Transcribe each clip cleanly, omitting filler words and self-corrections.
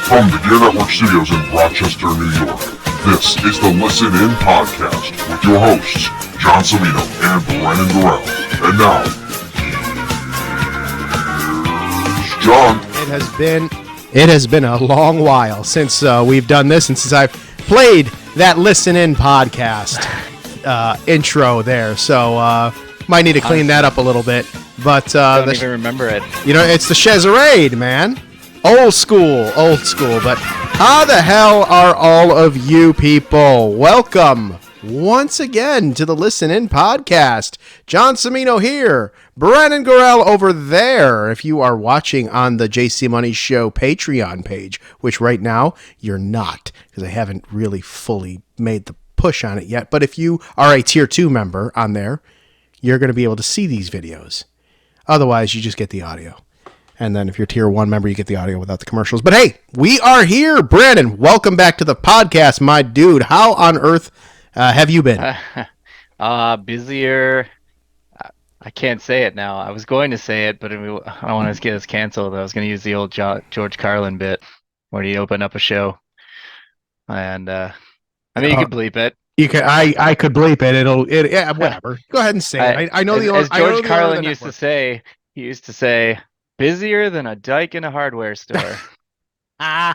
From the Gear Network Studios in Rochester, New York, this is the Listen In Podcast with your hosts, John Cimino and Brennan Gorell. And now, here's John. It has been a long while since we've done this, and since I've played that Listen In Podcast intro there, so might need to clean that up a little bit. But I don't even remember it. You know, it's the Chezarade, man. Old school. But how the hell are all of you people? Welcome once again to the Listen In Podcast. John Cimino here. Brennan Gorell over there. If you are watching on the JC Money Show Patreon page, which right now you're not, because I haven't really fully made the push on it yet. But if you are a Tier 2 member on there, you're going to be able to see these videos. Otherwise, you just get the audio. And then if you're Tier 1 member, you get the audio without the commercials. But hey, we are here. Brandon, welcome back to the podcast, my dude. How on earth have you been? Busier. I can't say it now. I was going to say it, but I don't want to get us canceled. I was going to use the old George Carlin bit where you open up a show. And I mean, you could bleep it. You can. I could bleep it. Yeah, whatever. Go ahead and say it. I know as George Carlin used to say. He used to say, "Busier than a dyke in a hardware store." Oh,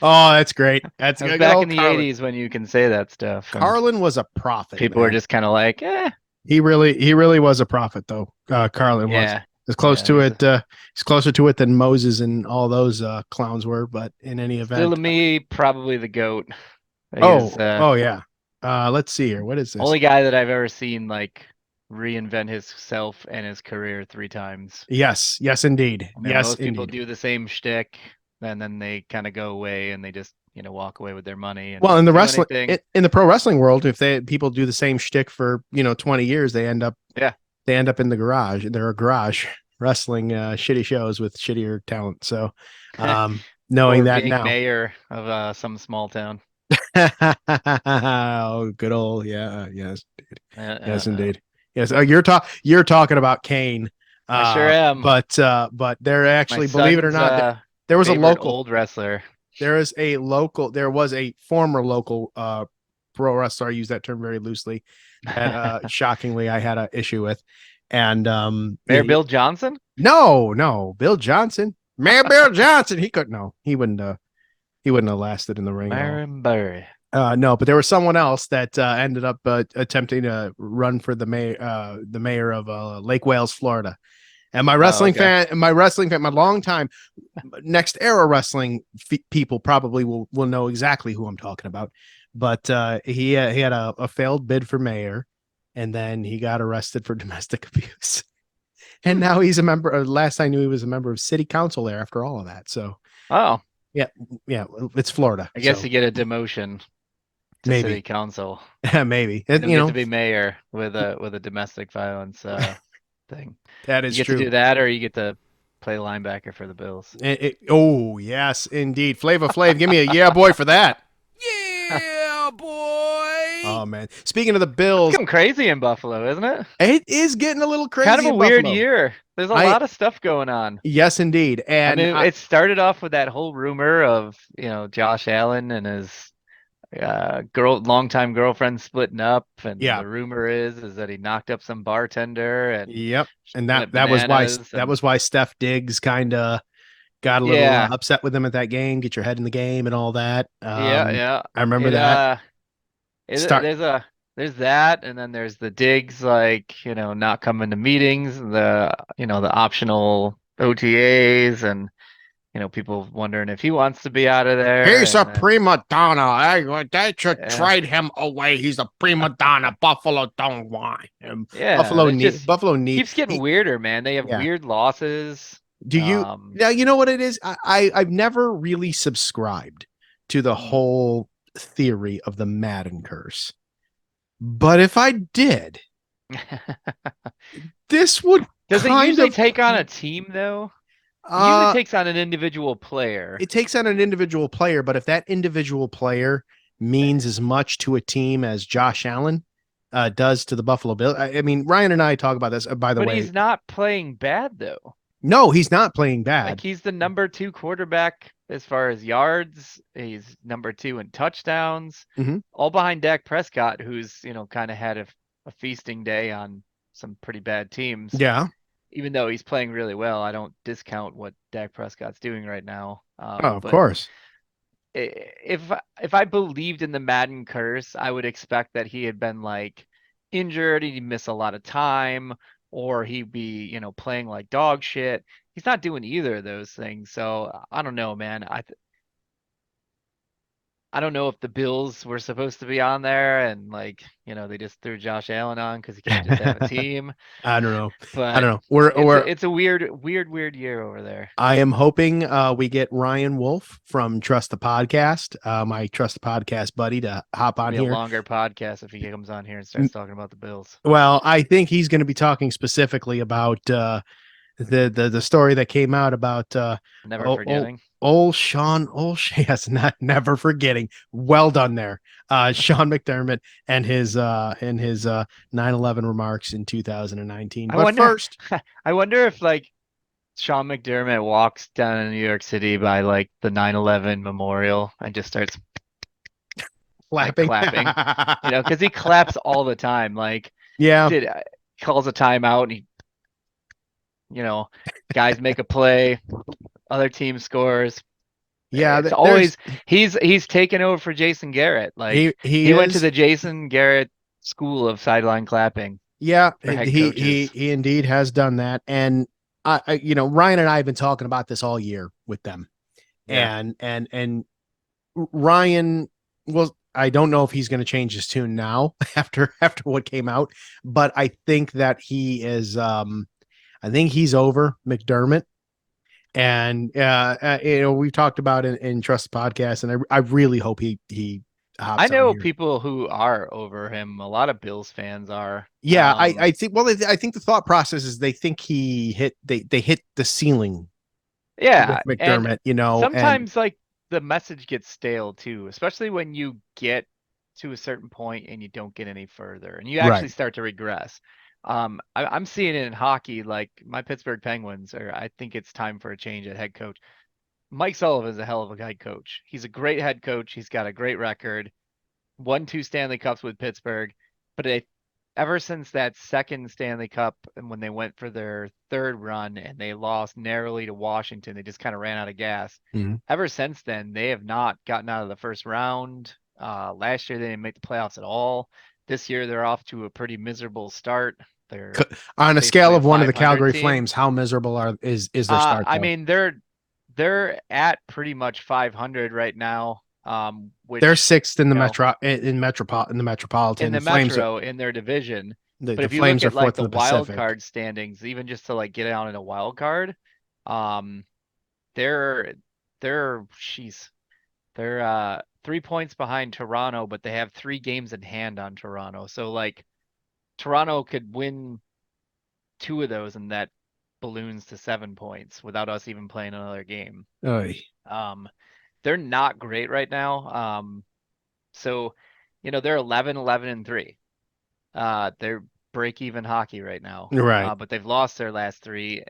that's great. That's back in the Carlin. 80s when you can say that stuff. Carlin was a prophet. People were just kind of like, eh. He really was a prophet, though. Carlin was. As close to it. He's closer to it than Moses and all those clowns were. But in any event, still to me, probably the GOAT. Yeah. Let's see here. What is this? Only guy that I've ever seen like reinvent himself and his career 3 times. Yes, indeed. Most people do the same shtick, and then they kind of go away and they just walk away with their money. And in the wrestling, in the pro wrestling world, if people do the same shtick for 20 years, they end up in the garage. They're a garage wrestling shitty shows with shittier talent. So knowing that being now, mayor of some small town. Oh, good old yes, indeed. Yes, you're talking about Kane. I sure am. But they're actually, believe it or not, there was a local old wrestler. There was a former local pro wrestler. I use that term very loosely. That shockingly I had an issue with. And Mayor Bill Johnson? No, Bill Johnson. Mayor Bill Johnson. He wouldn't have lasted in the ring. No, but there was someone else that ended up attempting to run for the mayor of Lake Wales, Florida. And my wrestling fan, my longtime Next Era wrestling people probably will know exactly who I'm talking about. But he had a failed bid for mayor, and then he got arrested for domestic abuse. And now he's a member. Last I knew, he was a member of city council there after all of that. So, yeah, it's Florida. I guess you get a demotion. Maybe city council. Maybe. You get to be mayor with a domestic violence thing. That is you get true. To do that, or you get to play linebacker for the Bills. Oh yes, indeed. Flava Flav, give me a yeah boy for that. Yeah, boy. Oh man. Speaking of the Bills, it's getting crazy in Buffalo, isn't it? It is getting a little crazy. Kind of a in weird Buffalo. year. There's a lot of stuff going on. Yes, indeed. And it started off with that whole rumor of Josh Allen and his longtime girlfriend splitting up, and the rumor is that he knocked up some bartender, and and that was why Steph Diggs kind of got a little upset with him at that game. Get your head in the game and all that. I remember that. There's that, and then there's the Diggs not coming to meetings, the optional OTAs, and people wondering if he wants to be out of there. He's a prima donna. They should trade him away. He's a prima donna. Buffalo don't want him. Yeah, Buffalo needs. Keeps getting weirder, man. They have weird losses. Do you? Now you know what it is. I've never really subscribed to the whole theory of the Madden curse, but if I did, this would. Does it usually take on a team though? It usually takes on an individual player. It takes on an individual player, but if that individual player means as much to a team as Josh Allen does to the Buffalo Bills, I mean, Ryan and I talk about this. By the way, but he's not playing bad though. No, he's not playing Like bad. he's the number 2 quarterback as far as yards. He's number 2 in touchdowns, Mhm. all behind Dak Prescott, who's, kind of had a feasting day on some pretty bad teams. Yeah. Even though he's playing really well, I don't discount what Dak Prescott's doing right now. Oh, of But course. if I believed in the Madden curse, I would expect that he had been like injured, he'd miss a lot of time, or he'd be, playing like dog shit. He's not doing either of those things. So I don't know, man. I don't know if the Bills were supposed to be on there and like, they just threw Josh Allen on because he can't just have a team. I don't know. I But don't know. We're it's a weird year over there. I am hoping we get Ryan Wolf from Trust the Podcast, my Trust the Podcast buddy, to hop It'll on be a here. longer podcast if he comes on here and starts talking about the Bills. Well, I think he's going to be talking specifically about the story that came out about Never old, forgetting. old Sean, yes, not never forgetting. Well done there, Sean McDermott and his 9/11 remarks in 2019. But first, I wonder if like Sean McDermott walks down in New York City by like the 9/11 memorial and just starts like clapping. clapping, because he claps all the time. Like, Yeah, calls a timeout and guys make a play, other team scores. yeah. It's always he's taken over for Jason Garrett. Like he he went to is. the Jason Garrett school of sideline clapping Yeah, for head he coaches. he indeed has done that, and Ryan and I have been talking about this all year with them, Yeah. and Ryan, well, I don't know if he's going to change his tune now after what came out, but I think that he is. I think he's over McDermott, and we've talked about it in Trust Podcast, and I really hope he hops I on know here. people who are over him. A lot of Bills fans are. Yeah, I think. Well, I think the thought process is they think they hit the ceiling with Yeah, and McDermott, and sometimes like the message gets stale too, especially when you get to a certain point and you don't get any further and you actually right, start to regress. I'm seeing it in hockey, like my Pittsburgh Penguins, or I think it's time for a change at head coach. Mike Sullivan is a hell of a head coach. He's a great head coach. He's got a great record. Won 2 Stanley Cups with Pittsburgh, but ever since that second Stanley Cup and when they went for their third run and they lost narrowly to Washington, they just kind of ran out of gas. Mhm. Ever since then, they have not gotten out of the first round. Last year they didn't make the playoffs at all. This year they're off to a pretty miserable start. They're On a scale basically a of 1 to the 500 Calgary team. Flames, how miserable is their start? I mean they're at pretty much 500 right now. Which They're sixth in the in metropolitan. the Flames Metro in their division. But the if you look Flames are at like fourth the in the wild Pacific. card standings, even just to like get out in a wild card, they're she's they're 3 points behind Toronto, but they have 3 games in hand on Toronto. So like Toronto could win 2 of those and that balloons to 7 points without us even playing another game. Oy. They're not great right now. So they're 11-11-3. They're break even hockey right now. Right. But they've lost their last 3.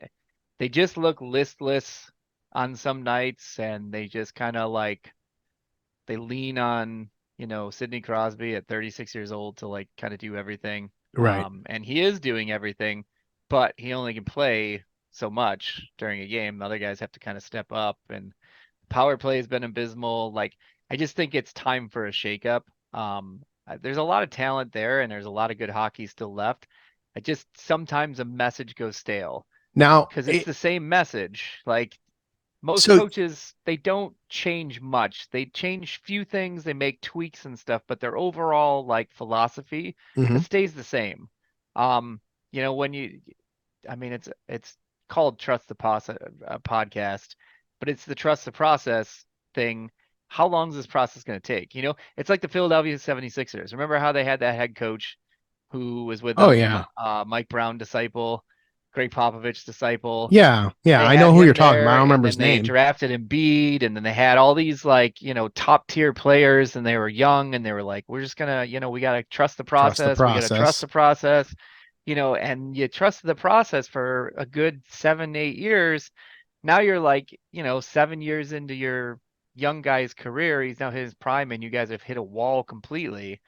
They just look listless on some nights, and they just kind of like they lean on, Sidney Crosby at 36 years old to like kind of do everything. Right. And he is doing everything, but he only can play so much during a game. The other guys have to kind of step up, and power play has been abysmal. Like I just think it's time for a shakeup. There's a lot of talent there, and there's a lot of good hockey still left. I just sometimes a message goes stale Now, because it's the same message. Like most So- coaches, they don't change much. They change few things, they make tweaks and stuff, but their overall like philosophy Mhm. it stays the same. When I mean, it's called Trust the Process podcast, but it's the trust the process thing. How long is this process going to take? It's like the Philadelphia 76ers. Remember how they had that head coach who was with Oh, them, yeah. Mike Brown disciple, Greg Popovich disciple. Yeah, They I had know who him you're talking about. I there, don't and remember then his they name. drafted Embiid, and then they had all these like, top tier players, and they were young, and they were like, we're just gonna, we gotta trust the Trust the process. We gotta trust process. the process. and you trusted the process for a good 7, 8 years. Now you're like, 7 years into your young guy's career. He's now hit his prime, and you guys have hit a wall completely,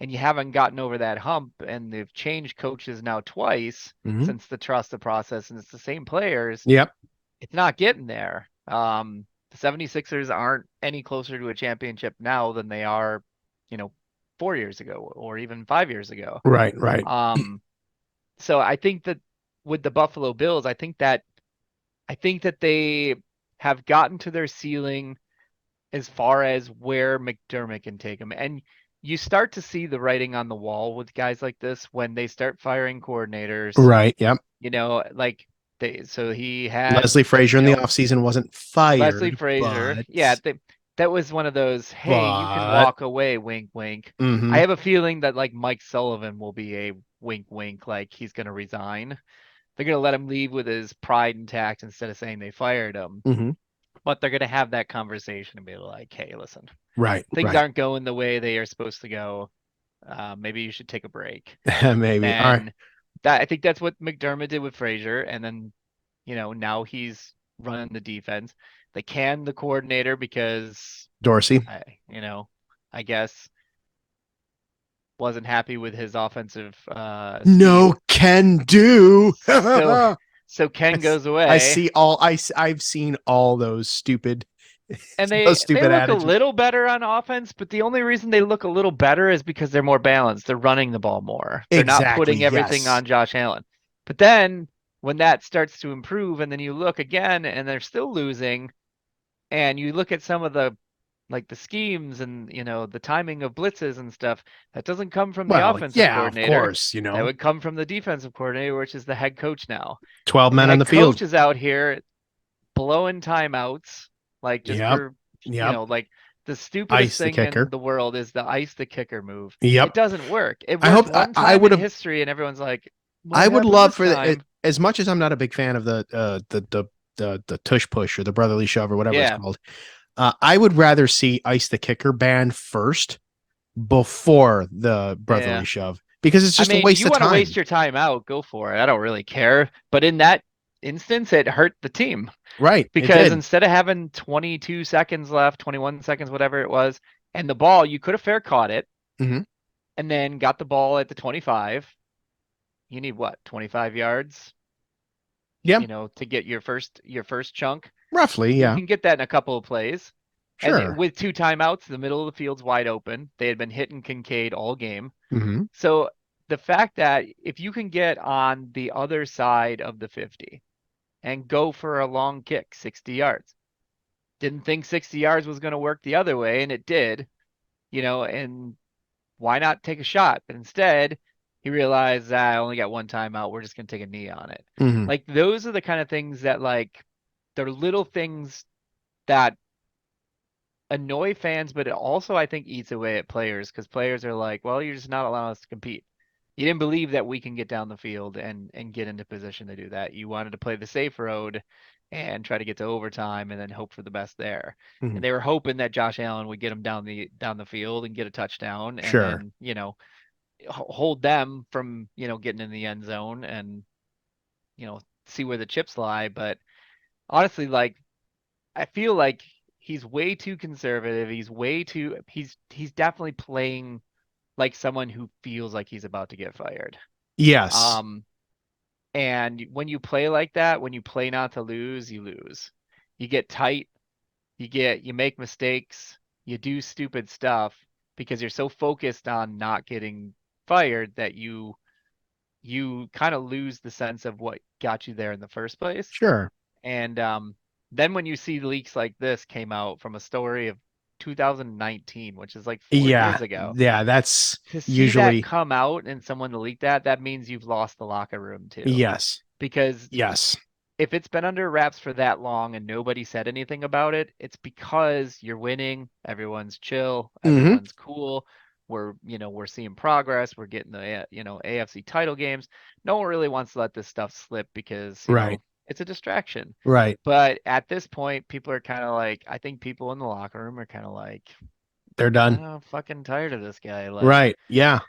and you haven't gotten over that hump. And they've changed coaches now twice Hmm. since the trust the process, and it's the same players. Yep. It's not getting there. The 76ers aren't any closer to a championship now than they are, you know, 4 years ago or even 5 years ago. Right. Right. Um, so I think that with the Buffalo Bills, I think that they have gotten to their ceiling as far as where McDermott can take them. And you start to see the writing on the wall with guys like this when they start firing coordinators, Right. Yep. like so he had, Leslie Frazier you in the know, offseason wasn't Leslie fired, Frazier. but Yeah, that was one of those, hey, you can but walk away, wink, wink. I hmm have a feeling that like Mike Sullivan will be a wink, wink, like he's going to resign. They're going to let him leave with his pride intact instead of saying they fired him. hmm But they're going to have that conversation and be like, hey, listen, right. things Right. aren't going the way they are supposed to go. Maybe you should take a break. And Maybe. All right. then I think that's what McDermott did with Frazier. And then, now he's running the defense. They canned the coordinator because Dorsey. I, I guess wasn't happy with his offensive No scheme. can do. So so I, Ken s- goes I away. see all I've seen all those stupid And those they stupid look a adages. little better on offense, but the only reason they look a little better is because they're more balanced. They're running the ball more. They're not Exactly. putting everything Yes. on Josh Allen. But then when that starts to improve and then you look again and they're still losing, and you look at some of the like the schemes and the timing of blitzes and stuff, that doesn't come from the Well, offensive yeah, of coordinator. course, That would come from the defensive coordinator, which is the head coach now. 12 And the men on head the field. coach is out here blowing timeouts, like just Yep. for, Yep. like the stupidest Ice the thing in kicker. the world is the ice the kicker move. It Yep. doesn't work. It I worked hope one I time would in have history, and everyone's like, I "What would happened love this for time?" as much as I'm not a big fan of the tush push or the brotherly shove or whatever it's Yeah, called. I would rather see ice the kicker ban first before the brotherly yeah. shove because it's I just a mean, waste you of want to waste time. your time out, go for it. I don't really care. But in that instance, it hurt the team Right. It because did. instead of having 22 seconds left, 21 seconds, whatever it was, and the ball, you could have fair caught it Hmm. and then got the ball at the 25. You need what, 25 yards, Yeah. to get your first chunk. Roughly. You Yeah. can get that in a couple of plays. And Sure. with two timeouts, the middle of the field's wide open. They had been hitting Kincaid all game. Hmm. So the fact that if you can get on the other side of the 50 and go for a long kick, 60 yards. Didn't think 60 yards was going to work the other way, and it did, and why not take a shot? But instead, he realized, I only got one timeout. We're just going to take a knee on it. Hmm. Like, those are the kind of things that, like, they're little things that annoy fans, but it also, I think, eats away at players because players are like, well, you're just not allowing us to compete. You didn't believe that we can get down the field and get into position to do that. You wanted to play the safe road and try to get to overtime and then hope for the best there. Hmm. And they were hoping that Josh Allen would get them down the field and get a touchdown and Sure. then, hold them from, getting in the end zone and, see where the chips lie. But honestly, like I feel like he's way too conservative. He's definitely playing like someone who feels like he's about to get fired. Yes. Um, and when you play like that, when you play not to lose, you lose. You get tight, you make mistakes, you do stupid stuff because you're so focused on not getting fired that you kind of lose the sense of what got you there in the first place. Sure. And then when you see leaks like this came out from a story of 2019, which is like 4 years Yeah. ago, Yeah. That's to see that usually come out and someone to leak that, that means you've lost the locker room too. yes. Because Yes. if it's been under wraps for that long and nobody said anything about it, it's because you're winning, everyone's chill, Hmm. everyone's cool. We're seeing progress, we're getting the AFC title games. No one really wants to let this stuff slip because, Right. it's a distraction. Right. But at this point, people are kind of like, I think people in the locker room are kind of like, They're done. I'm fucking tired of this guy. Like, Right. Yeah.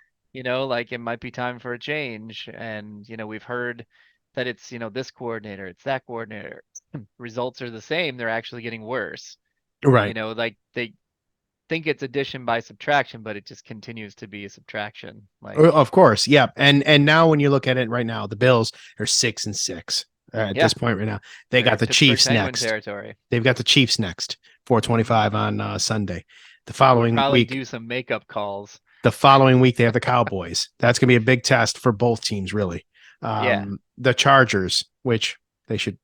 Like it might be time for a change. And, we've heard that it's, this coordinator, it's that coordinator. Results are the same. They're actually getting worse. Right. Like they think it's addition by subtraction, but it just continues to be a subtraction. Of course. Yeah. And now when you look at it right now, the Bills are 6-6 at Yeah, this point right now. They they're got the Pittsburgh Chiefs Penguin next. territory. They've got the Chiefs next, Mhm. 4:25 on Sunday. The Who would following probably week, do some makeup calls. they have the Cowboys. That's going to be a big test for both teams, really. Yeah. The Chargers, which they should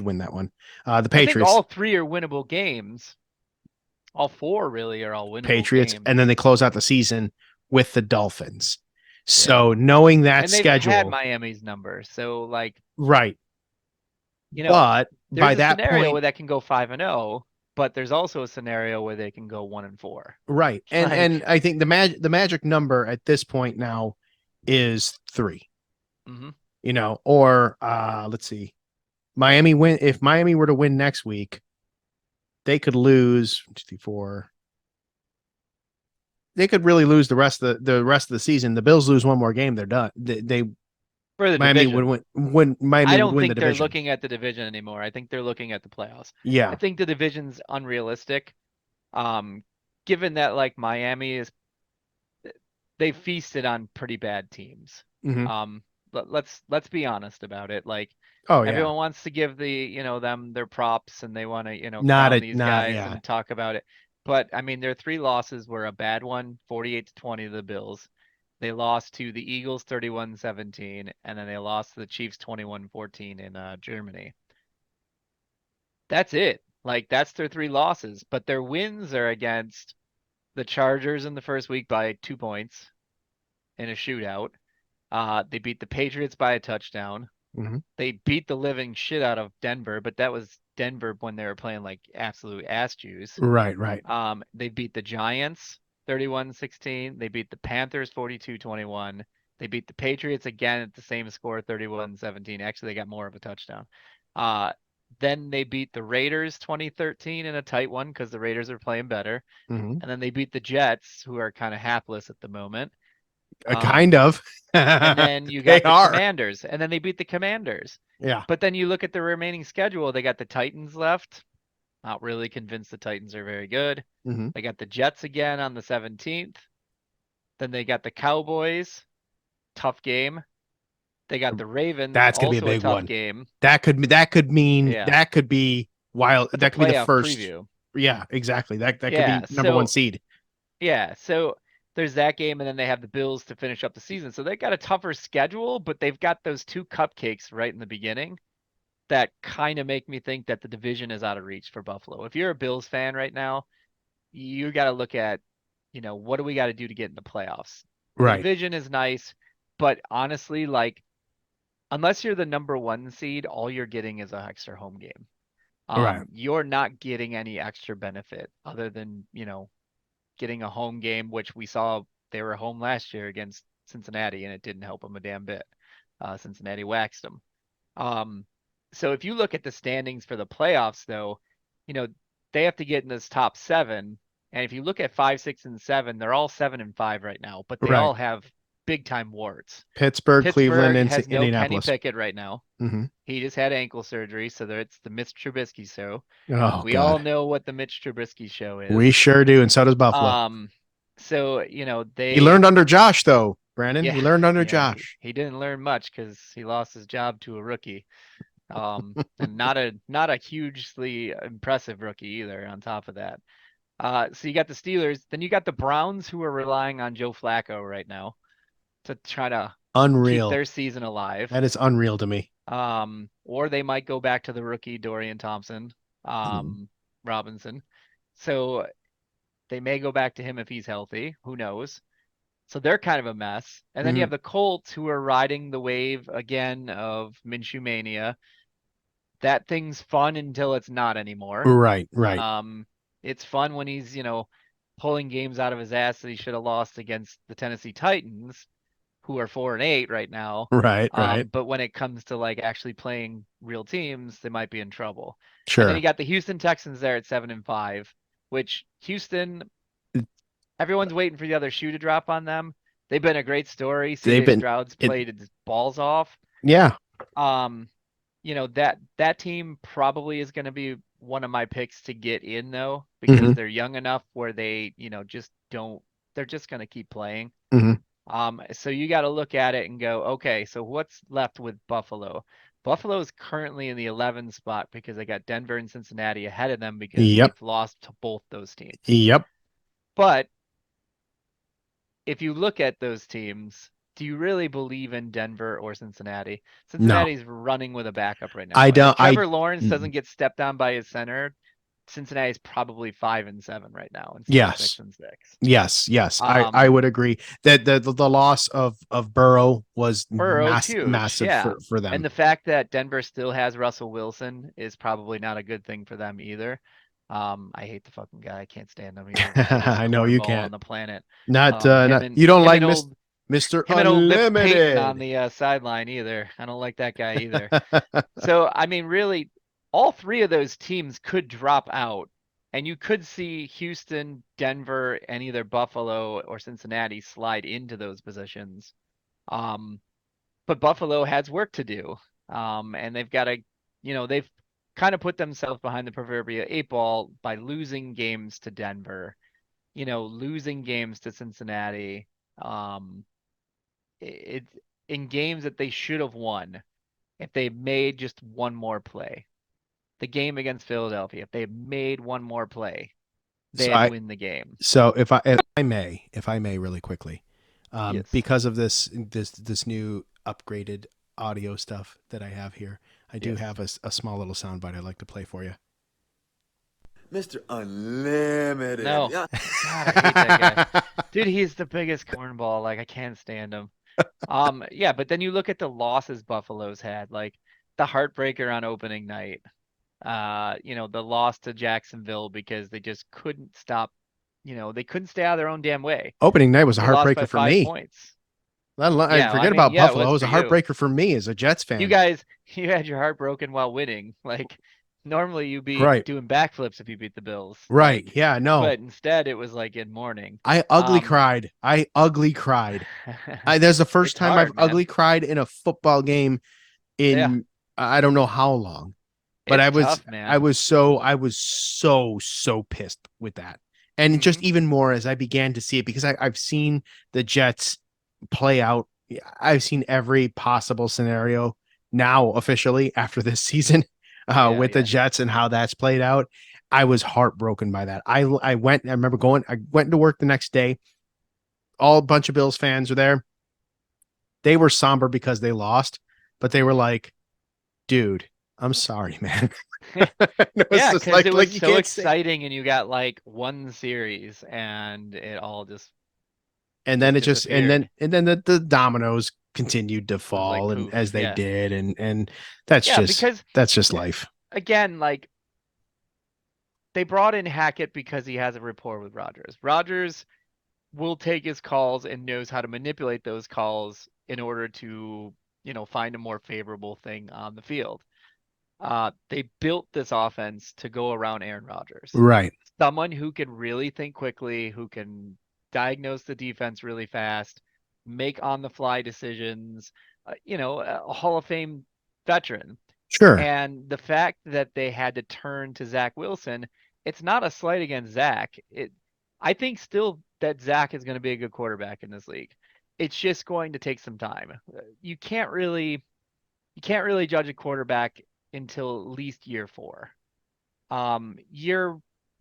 win that one. The I think all Patriots, three are winnable games. All four really are all winnable Patriots, games. and then they close out the season with the Dolphins. Yeah. So knowing that And they've had schedule, Miami's number. So like, right? you know, But by there's a that scenario point, where that can go 5-0, but there's also a scenario where they can go 1-4. right? And Like, I think the magic number at this point now is 3. mhm. Or let's see, Miami win. If Miami were to win next week, they could lose 1, 2, 3, 4. They could really lose the rest of the season. The Bills lose one more game, they're done. They For the Miami would division. win. When Miami I would don't win the think they're division. looking at the division anymore. I think they're looking at the playoffs. I Yeah. think the division's unrealistic. Given that like Miami is they feasted on pretty bad teams. Mm-hmm. Let's be honest about it. Like Oh yeah. everyone wants to give them their props and they want to Not crown a these not guys yeah. and talk about it. But I mean, their 3 losses were a bad one, 48-20 to the Bills. They lost to the Eagles 31-17, and then they lost to the Chiefs 21-14 in Germany. That's it. Like that's their 3 losses, but their wins are against the Chargers in the first week by 2 points in a shootout. They beat the Patriots by a touchdown. Mm-hmm. They beat the living shit out of Denver, but that was Denver when they were playing like absolute ass juice. Right. Right. They beat the Giants 31-16. They beat the Panthers 42-21. They beat the Patriots again at the same score 31-17. Actually, they got more of a touchdown. Uh, then they beat the Raiders 2013 in a tight one because the Raiders are playing better. Mm-hmm. And then they beat the Jets, who are kind of hapless at the moment. Kind of. And then you They got the are. Commanders, and then they beat the Commanders. Yeah. But then you look at the remaining schedule, they got the Titans left. Not really convinced the Titans are very good. Mm-hmm. They got the Jets again on the 17th. Then they got the Cowboys, tough game. They got the Ravens, That's gonna be a also a big tough one. game. That could mean Yeah. that could be wild. That's that a could be the playoff first. preview. Yeah, exactly. That could Yeah, be number one seed. Yeah, so there's that game, and then they have the Bills to finish up the season. So they got a tougher schedule, but they've got those 2 cupcakes right in the beginning that kind of make me think that the division is out of reach for Buffalo. If you're a Bills fan right now, you got to look at, what do we got to do to get in the playoffs? The Right. division is nice, but honestly, like, unless you're the number 1 seed, all you're getting is an extra home game. Right. You're not getting any extra benefit other than, getting a home game, which we saw they were home last year against Cincinnati, and it didn't help them a damn bit. Cincinnati waxed them. So if you look at the standings for the playoffs, though, they have to get in this top 7. And if you look at 5, 6, and 7, they're all 7-5 right now, but they all have big time warts. Pittsburgh, Cleveland, and has no Kenny Indianapolis. Pickett right now. Mm-hmm. He just had ankle surgery, so it's the Mitch Trubisky show. Oh, we God. all know what the Mitch Trubisky show is. We sure do, and so does Buffalo. So he learned under Josh, though, Brandon. Yeah, he learned under Josh. He didn't learn much because he lost his job to a rookie. And not a hugely impressive rookie either. On top of that, so you got the Steelers, then you got the Browns, who are relying on Joe Flacco right now to try to keep their season alive. That is unreal to me. Or they might go back to the rookie Dorian Thompson, Robinson. So they may go back to him if he's healthy. Who knows? So they're kind of a mess. And then you have the Colts, who are riding the wave again of Minshew Mania. That thing's fun until it's not anymore. Right. It's fun when he's, pulling games out of his ass that he should have lost against the Tennessee Titans, who are 4-8 right now. Right. But when it comes to like actually playing real teams, they might be in trouble. Sure. And then you got the Houston Texans there at 7-5, which Houston, everyone's waiting for the other shoe to drop on them. They've been a great story. They've CJ been Stroud's it, played his balls off. yeah. That team probably is going to be one of my picks to get in though, Hmm. because they're young enough where they, just don't. They're just going to keep playing. Hmm. So you got to look at it and go, okay, so what's left with Buffalo? Buffalo is currently in the 11th spot because they got Denver and Cincinnati ahead of them because Yep. they've lost to both those teams. Yep. But if you look at those teams, do you really believe in Denver or Cincinnati? No, Cincinnati's running with a backup right I now. And if don't. Trevor Lawrence doesn't get stepped on by his center, Cincinnati's probably 5-7 right now instead of Yes. 6-6. Yes. I would agree that the loss of Burrow was Burrow's huge, massive yeah. for And them. the fact that Denver still has Russell Wilson is probably not a good thing for them either. I hate the fucking guy. I can't stand him. He's the biggest I know you cornball on can't. the planet. Not you don't Him like and old Mr. him and old Lips Payton on Unlimited. the sideline either. I don't like that guy either. So I mean, really, all three of those teams could drop out, and you could see Houston, Denver, and either Buffalo or Cincinnati slide into those positions. But Buffalo has work to do. And they've got to, they've kind of put themselves behind the proverbial 8 ball by losing games to Denver, losing games to Cincinnati. Um, it in games that they should have won if they made just one more play. The game against Philadelphia, if they made one more play, So they'd win the game. if I may really quickly, Yes. because of this new upgraded audio stuff that I have here, I do Yes. have a small little soundbite I'd like to play for you. Mr. Unlimited. No. Yeah. God, I hate that guy. Dude, he's the biggest cornball. Like, I can't stand him. Yeah, but then you look at the losses Buffalo's had, like the heartbreaker on opening night. The loss to Jacksonville because they just couldn't stop, they couldn't stay out of their own damn way. Opening night was a They lost by heartbreaker for 5 me. points. I Yeah, forget about yeah, it Buffalo. was It was for a you. heartbreaker for me as a Jets fan. You guys, you had your heart broken while winning. Like, normally you'd be Right. doing backflips if you beat the Bills. Right. Like, Yeah, no. but instead it was like in mourning. I ugly cried. I ugly cried. There's the first It's time hard, I've man. ugly cried in a football game in I don't know how long. But It's tough, man. I was so pissed with that. And just even more as I began to see it because I've seen the Jets play out. I've seen every possible scenario now officially after this season with the Jets and how that's played out. I was heartbroken by that. I remember I went to work the next day. All a bunch of Bills fans were there. They were somber because they lost, but they were like, dude, I'm sorry, man. Yeah, because it was so exciting and you got like one series and it all just and then disappeared. and then the dominoes continued to It was fall like and poof, as they yeah. did and that's because just life. again, like they brought in Hackett because he has a rapport with Rodgers. Rodgers will take his calls and knows how to manipulate those calls in order to, find a more favorable thing on the field. They built this offense to go around Aaron Rodgers. Right. Someone who can really think quickly, who can diagnose the defense really fast, make on the fly decisions, a Hall of Fame veteran. Sure. And the fact that they had to turn to Zach Wilson, it's not a slight against Zach. I think still that Zach is going to be a good quarterback in this league. It's just going to take some time. You can't really judge a quarterback until at least year 4. Year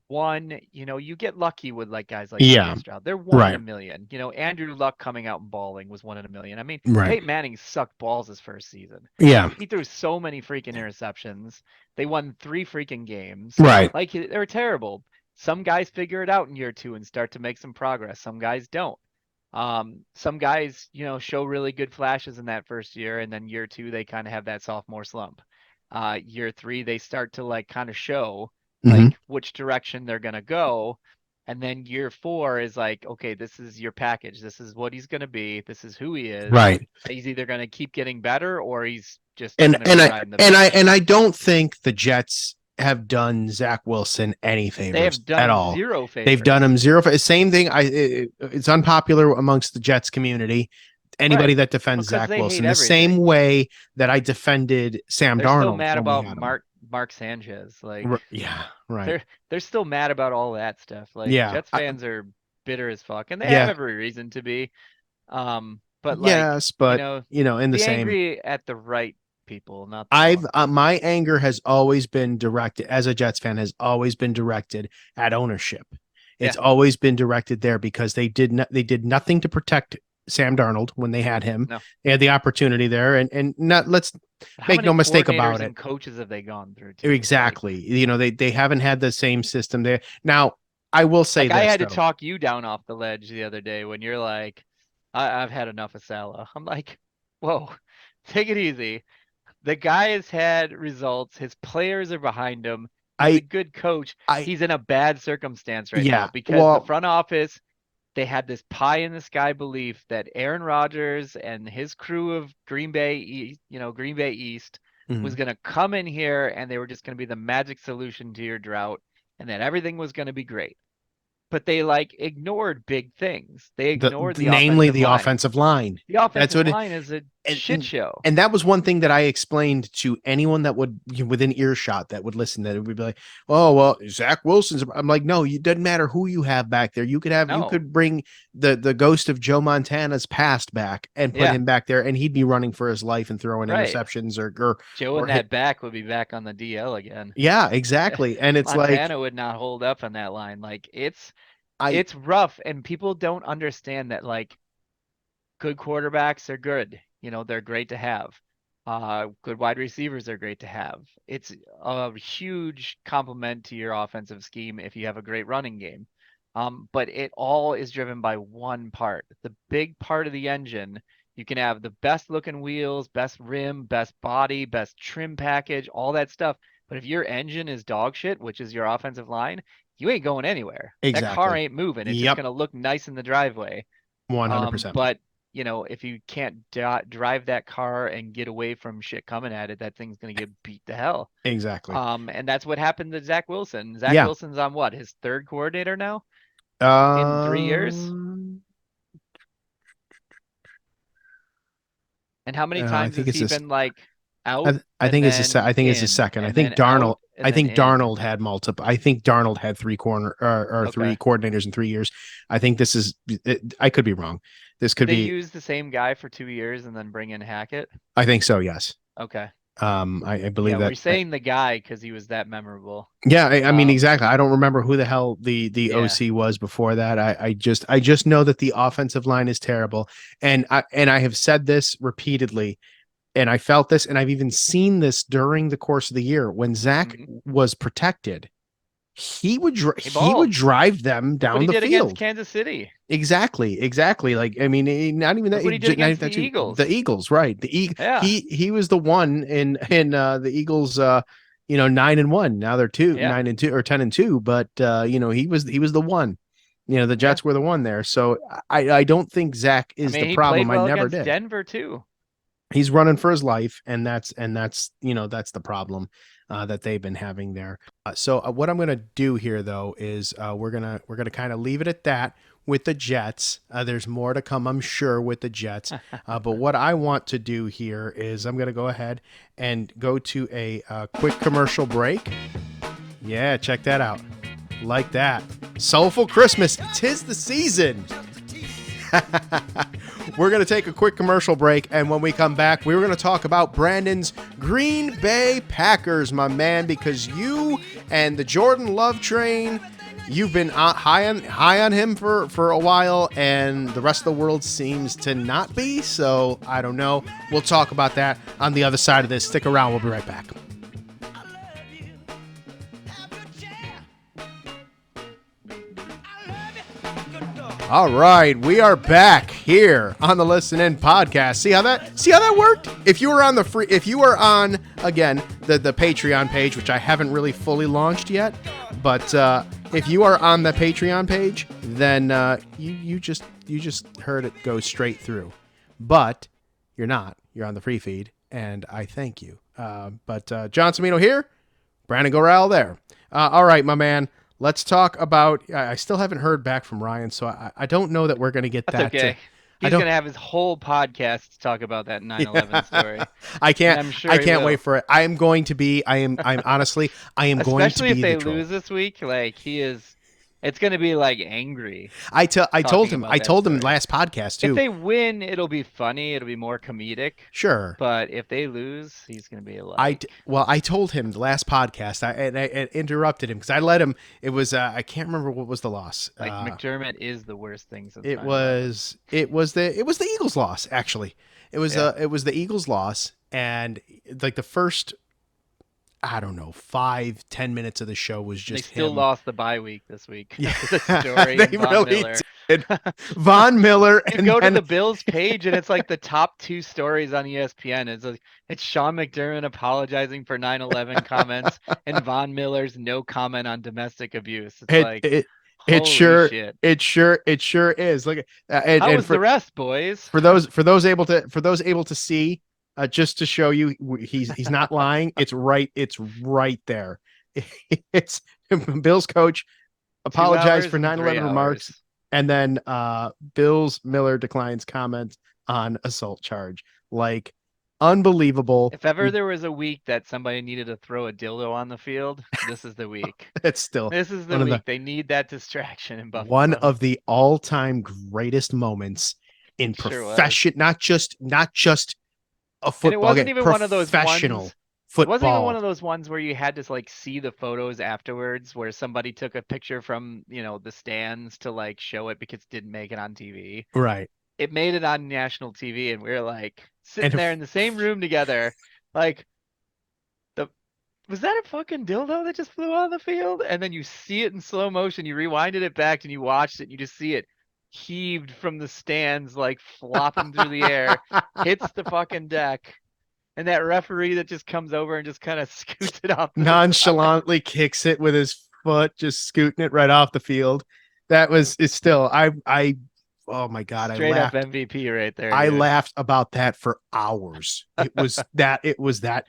1, you get lucky with like guys like CJ Stroud. They're one in a million. Andrew Luck coming out and balling was 1 in a million. I mean, Peyton Manning sucked balls his first season. Yeah. He threw so many freaking interceptions. They won 3 freaking games. Right. Like they were terrible. Some guys figure it out in year 2 and start to make some progress. Some guys don't. Some guys, show really good flashes in that first year, and then year 2 they kind of have that sophomore slump. Year 3 they start to like kind of show like which direction they're gonna go, and then year 4 is like, okay, this is your package. This is what he's gonna be. This is who he is. Right. He's either gonna keep getting better or he's just and gonna be riding the bench. I don't think the Jets have done Zach Wilson any favors They have done at all. zero favors. They've done him zero. Same thing. It's unpopular amongst the Jets community. Anybody that defends Zach Wilson, the same way that I defended Sam Darnold. They're still mad about Mark Sanchez. Like, yeah, right. They're still mad about all that stuff. Like, Jets fans are bitter as fuck, and they have every reason to be. But yes, but in the same, angry at the right people, not the my anger has always been directed, as a Jets fan, has always been directed at ownership. It's always been directed there because they did nothing to protect Sam Darnold when they had him. No. They had the opportunity there, and not let's make no mistake about it. And coaches have they gone through? Exactly. Like, they haven't had the same system there. Now, I will say this, I had to talk you down off the ledge the other day when you're like, I've had enough of Salah. I'm like, whoa, take it easy. The guy has had results. His players are behind him. He's a good coach. He's in a bad circumstance right now because the front office, they had this pie in the sky belief that Aaron Rodgers and his crew of Green Bay East was going to come in here and they were just going to be the magic solution to your drought and that everything was going to be great. But they ignored big things. They ignored namely the offensive line. The offensive line is a shit show. And that was one thing that I explained to anyone that would within earshot that would listen. That it would be like, oh well, Zach Wilson's. I'm like, no, it doesn't matter who you have back there. You could bring the ghost of Joe Montana's past back and put him back there, and he'd be running for his life and throwing interceptions or Joe in that back would be back on the DL again. Yeah, exactly. And it's Montana would not hold up on that line. It's rough, and people don't understand that good quarterbacks are good. They're great to have. Good wide receivers are great to have. It's a huge compliment to your offensive scheme if you have a great running game. But it all is driven by one part. The big part of the engine, you can have the best looking wheels, best rim, best body, best trim package, all that stuff. But if your engine is dog shit, which is your offensive line, you ain't going anywhere. Exactly. That car ain't moving. It's just going to look nice in the driveway. 100%. But, if you can't drive that car and get away from shit coming at it, that thing's going to get beat to hell. Exactly. And that's what happened to Zach Wilson. Zach Wilson's on what? His third coordinator now? In 3 years? And how many times has he been out? I think it's his second. I think Darnold. I think Darnold had multiple. I think Darnold had three coordinators in 3 years. I think this is. I could be wrong. This could be. They use the same guy for 2 years and then bring in Hackett. I think so. Yes. Okay. I believe that. We're saying the guy because he was that memorable. Yeah, I mean exactly. I don't remember who the hell the OC was before that. I just know that the offensive line is terrible, and I have said this repeatedly. And I felt this, and I've even seen this during the course of the year when Zach was protected. He would drive them down the field against Kansas City. Exactly. Not even that. What he did against the Eagles. The Eagles, right? He was the one in the Eagles. 9-1. Now they're 9-2 or 10-2. But he was the one. The Jets were the one there. So I don't think Zach is the problem. I never did. Denver too. He's running for his life, and that's the problem that they've been having there. So what I'm going to do here, though, is we're gonna kind of leave it at that with the Jets. There's more to come, I'm sure, with the Jets. But what I want to do here is I'm going to go ahead and go to a quick commercial break. Yeah, check that out. Like that. Soulful Christmas. 'Tis the season. We're going to take a quick commercial break, and when we come back, we're going to talk about Brandon's Green Bay Packers, my man, because you and the Jordan Love train, you've been high on him for a while, and the rest of the world seems to not be, so I don't know. We'll talk about that on the other side of this. Stick around. We'll be right back. All right, we are back here on the Listen In podcast. See how that worked? If you were on again the Patreon page, which I haven't really fully launched yet, but if you are on the Patreon page, then you just heard it go straight through. But you're not. You're on the free feed, and I thank you. But John Cimino here. Brandon Gorell there. All right, my man. Let's talk about. I still haven't heard back from Ryan, so I don't know that we're going to get That's that. okay. I He's don't. gonna have his whole podcast to talk about that 9/11 story, I and can't. I'm sure I he can't will. wait for it. I am going to be. I'm honestly. I am going to Especially if be the they troll. lose this week, like he is. It's gonna be like angry I told talking him. about I that told him story. last podcast If too. they win, it'll be funny. It'll be more comedic. Sure. But if they lose, he's gonna be like, I told him the last podcast. I interrupted him because I let him. It was I can't remember what was the loss. McDermott is the worst thing since It 9/11. was the Eagles loss actually. It was Yeah. the Eagles loss, and like the first, I don't know, 5-10 minutes of the show was They just still him. lost the bye week this week. Yeah, The story they and Von really Miller. did. Von Miller You and go to then the Bills page and it's like the top 2 stories on ESPN. It's Sean McDermott apologizing for 9/11 comments and Von Miller's no comment on domestic abuse. It's it like, it it holy sure shit. it sure is. Look at and, How and was the rest, boys? for those able to see, just to show you he's not lying. It's right there. It's Bill's coach 2 apologized hours for and 3 9/11 remarks, hours. and then Bill's Miller declines comment on assault charge. Like, unbelievable. If ever there was a week that somebody needed to throw a dildo on the field, this is the week. It's still This is the one of week. They need that distraction in one Buffalo. of the all-time greatest moments in Sure was. profession, not just a football And it wasn't game, even one of those professional ones. It football. wasn't even one of those ones where you had to like see the photos afterwards, where somebody took a picture from the stands to like show it because it didn't make it on TV. Right. It made it on national TV, and we were like sitting And there in the same room together, like was that a fucking dildo that just flew out of the field? And then you see it in slow motion, you rewinded it back and you watched it, and you just see it heaved from the stands, like flopping through the air, hits the fucking deck. And that referee that just comes over and just kind of scoots it off to the side. nonchalantly kicks it with his foot, just scooting it right off the field. It's still I oh my god, Straight I up laughed. MVP right there. I dude. laughed about that for hours. It was that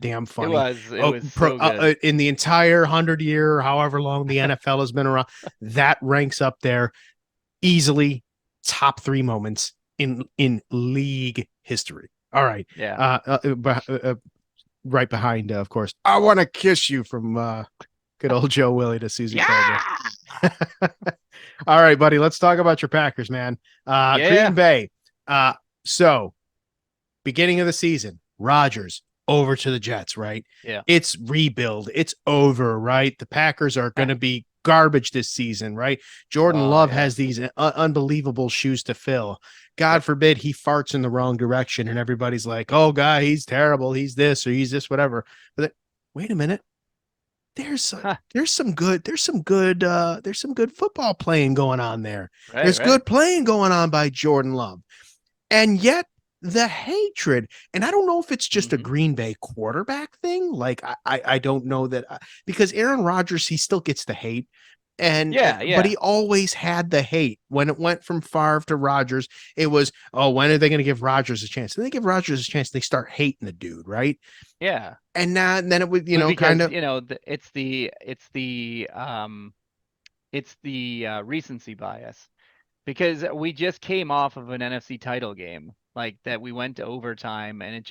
damn funny. It was so good. In the entire 100-year, however long the NFL has been around, that ranks up there easily top 3 moments in league history. All right. Yeah. Right behind, of course, I Want to Kiss You from good old Joe Willie to Susie Colbert. All right, buddy. Let's talk about your Packers, man. Green Bay. So, beginning of the season, Rodgers over to the Jets, right? Yeah. It's rebuild. It's over, right? The Packers are going to be garbage this season, right? Jordan Love has these unbelievable shoes to fill. God forbid he farts in the wrong direction and everybody's like, "Oh, guy, he's terrible. He's this or he's this, whatever." But wait a minute. There's some good football playing going on there. There's good playing going on by Jordan Love. And yet the hatred, and I don't know if it's just a Green Bay quarterback thing. Like I don't know that because Aaron Rodgers, he still gets the hate. And but he always had the hate. When it went from Favre to Rodgers, it was, oh, when are they going to give Rodgers a chance? And they give Rodgers a chance, they start hating the dude, right? Yeah. And then it would, because, kind of, it's the recency bias, because we just came off of an NFC title game, like that we went to overtime, and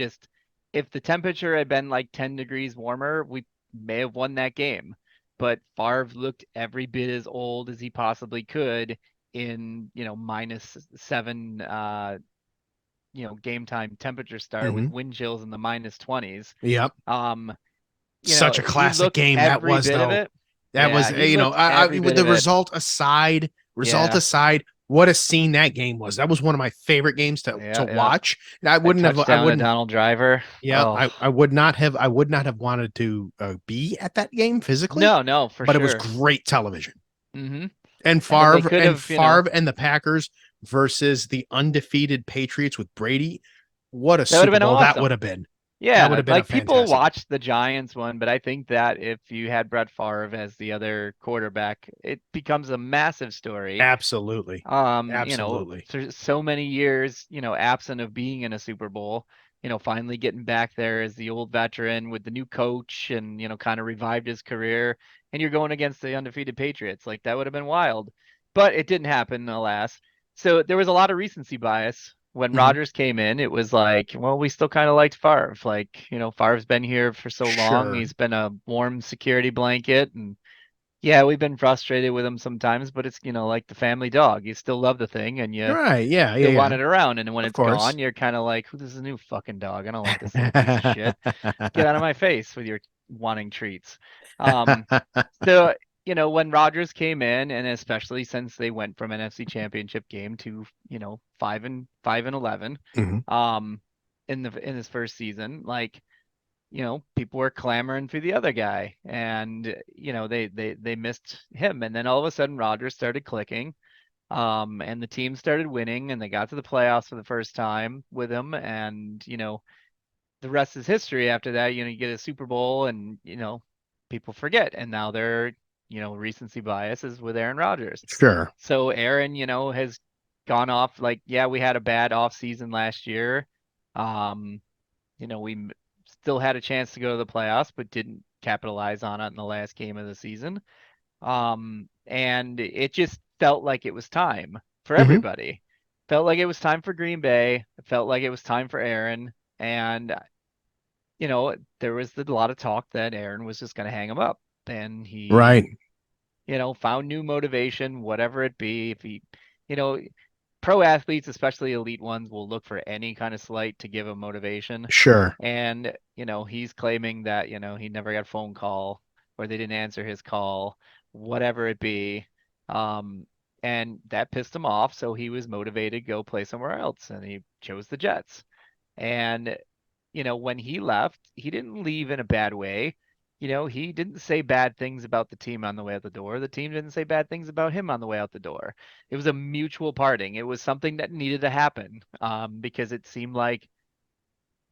if the temperature had been like 10 degrees warmer, we may have won that game. But Favre looked every bit as old as he possibly could in, -7, game time temperature start with wind chills in the -20s. Yep. Such a he classic looked game that every was, bit of though. it. That was, he looked every with bit the of it. result aside, what a scene that game was. That was one of my favorite games to watch. And I wouldn't have Donald Driver. Yeah, oh. I would not have wanted to be at that game physically. No, for but sure. it was great television. Mm-hmm. And Favre and the Packers versus the undefeated Patriots with Brady. What a Super Bowl awesome. that would have been. Yeah, that would have been people watched the Giants one, but I think that if you had Brett Favre as the other quarterback, it becomes a massive story. Absolutely. Absolutely. For so many years, absent of being in a Super Bowl, finally getting back there as the old veteran with the new coach and, kind of revived his career. And you're going against the undefeated Patriots. Like, that would have been wild. But it didn't happen, alas. So there was a lot of recency bias. When Mhm. Rodgers came in, it was like, well, we still kind of liked Favre. Like, Favre's been here for so long. Sure. He's been a warm security blanket. And yeah, we've been frustrated with him sometimes, but it's, like the family dog. You still love the thing and you Right. Yeah. Yeah. still Yeah. want it around. And when Of it's course. gone, you're kind of like, who this is a new fucking dog. I don't like this little piece of shit. Get out of my face with your wanting treats. Um, so, when Rodgers came in, and especially since they went from an NFC Championship game to, 5-11, Mhm. in his first season, like, people were clamoring for the other guy, and they missed him, and then all of a sudden Rodgers started clicking, and the team started winning, and they got to the playoffs for the first time with him, and the rest is history. After that, you get a Super Bowl, and people forget, and now they're recency biases with Aaron Rodgers. Sure. So Aaron, has gone off like, yeah, we had a bad off season last year. Um, we still had a chance to go to the playoffs, but didn't capitalize on it in the last game of the season. And it just felt like it was time for Hmm. everybody. Felt like it was time for Green Bay. It felt like it was time for Aaron. And, there was a lot of talk that Aaron was just going to hang him up. And he, Right. found new motivation, whatever it be. If he, you know, pro athletes, especially elite ones, will look for any kind of slight to give them motivation. Sure. And, he's claiming that, he never got a phone call or they didn't answer his call, whatever it be. Um, and that pissed him off. So he was motivated to go play somewhere else and he chose the Jets. And, when he left, he didn't leave in a bad way. He didn't say bad things about the team on the way out the door. The team didn't say bad things about him on the way out the door. It was a mutual parting. It was something that needed to happen, because it seemed like